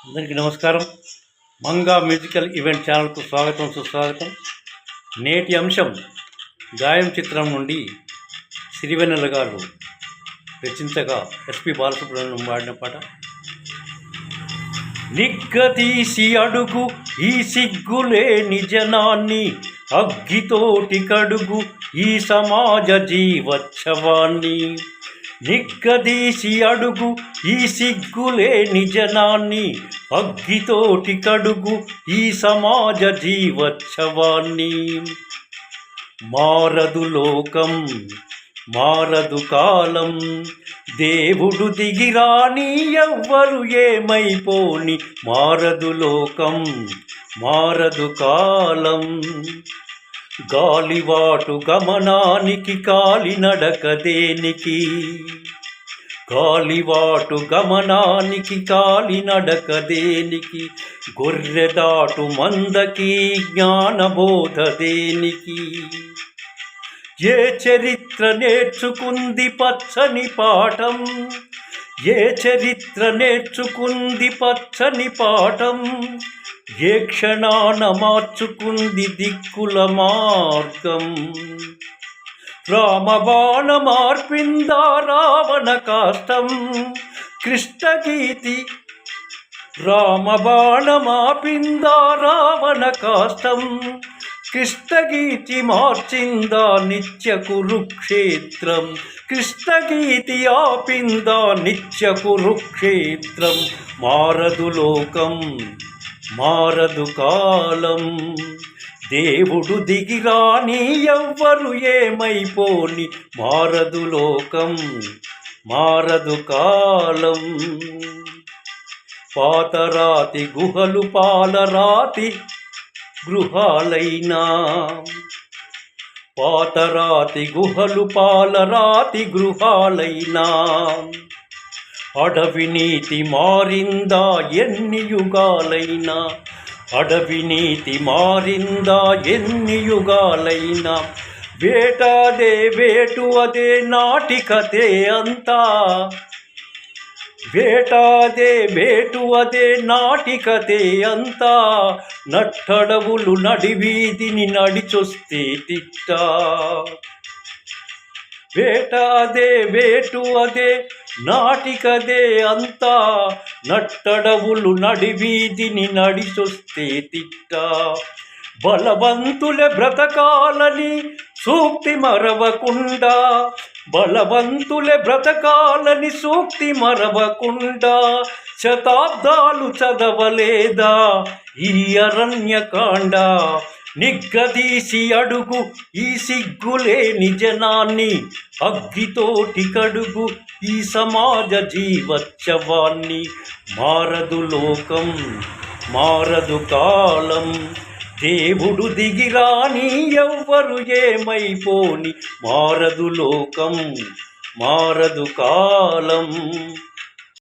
అందరికీ నమస్కారం. Manga musical event ఛానల్కు స్వాగతం, సుస్వాగతం. నేటి అంశం గాయం చిత్రం నుండి సిరివెన్నెల గారు రచించగా ఎస్పి బాలసుబ్రహ్మణ్యం పాడిన పాట. నిగ్గదీసి అడుగు ఈ సిగ్గులేని జనాన్ని, అగ్గితోటి కడుగు ఈ సమాజ జీవోత్సవాన్ని. నిగ్గదీసి అడుగు ఈ సిగ్గులేని జనాన్ని, అగ్గితోటి కడుగు ఈ సమాజ జీవోత్సవాన్ని. మారదు లోకం, మారదు కాలం, దేవుడు దిగిరాని ఎవ్వరు ఏమైపోని. మారదు లోకం, మారదు కాలం, గాలివాటు గమనానికి కాలినడక దేనికి. గాలివాటు గమనానికి కాలినడక దేనికి, గొర్రెదాటు మందకి జ్ఞానబోధ దేనికి. ఏ చరిత్ర నేర్చుకుంది పచ్చని పాఠం, ఏ చరిత్ర నేర్చుకుంది పచ్చని పాఠం, ఏ క్షణాన మార్చుకుంది దిక్కుల మార్గం. రామబాణ మార్పిందా రావణ కాష్టం, కృష్ణగీతి రామబాణ మాపిందా రావణ కాష్టం, కృష్ణగీతి మార్చిందా నిత్య కురుక్షేత్రం. కృష్ణగీతి ఆపిందా నిత్య కురుక్షేత్రం. మారదు లోకం, మారదు కాలం, దేవుడు దిగిరాని ఎవ్వరు ఏమైపోని. మారదు లోకం, మారదు కాలం. పాతరాతి గుహలు పాలరాతి గృహాలైనా, పాతరాతి గుహలు పాలరాతి గృహాలైనా. అడవి నీతి మారిందా ఎన్ని యుగాలైనా, అడవి నీతి మారిందా ఎన్ని యుగాలైనా. వేటాదే వేటు అదే నాటికతే అంతా, వేటాదే వేటు అదే నాటికతే అంతా. నట్టడవులు నడివీధిని నడిచొస్తే తిట్ట. వేటాదే వేటు అదే నాటికదే అంతా. నట్టడవులు నడివీధిని నడిచొస్తే తిట్ట. బలవంతులే బ్రతకాలని సూక్తి మరవకుండా, బలవంతులే బ్రతకాలని సూక్తి మరవకుండా. శతాబ్దాలు చదవలేదా ఈ అరణ్యకాండ. నిగ్గదీసి అడుగు ఈ సిగ్గులేని జనాన్ని, అగ్గితోటి కడుగు ఈ సమాజ జీవోత్సవాన్ని. మారదు లోకం, మారదు కాలం, దేవుడు దిగిరాని ఎవ్వరు ఏమైపోని. మారదు లోకం, మారదు కాలం.